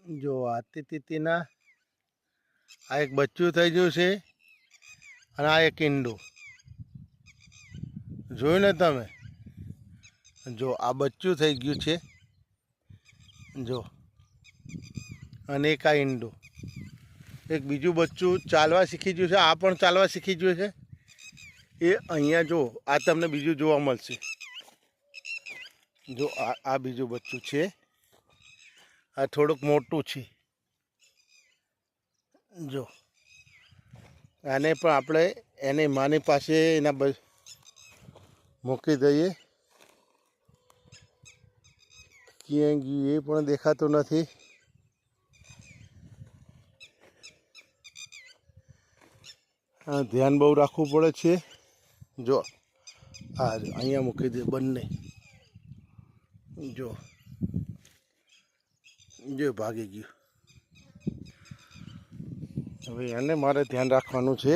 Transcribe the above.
જો આ તીતીના આ એક બચ્ચું થઈ ગયું છે અને આ એક ઈંડું જોયું ને તમે. જો આ બચ્ચું થઈ ગયું છે જો, અને એક આ ઈંડું. એક બીજું બચ્ચું ચાલવા શીખી ગયું છે, આ પણ ચાલવા શીખી ગયું છે. એ અહીંયા જો આ તમને બીજું જોવા મળશે. જો આ બીજું બચ્ચું છે, આ થોડુંક મોટું છે. જો આને પણ આપણે એની માની પાસે એના મૂકી દઈએ. ક્યાં ગયું એ પણ દેખાતું નથી. ધ્યાન બહુ રાખવું પડે છે. જો આ અહીંયા મૂકી દે બંને. જો જો ભાગી ગયું. હવે એને મારે ધ્યાન રાખવાનું છે.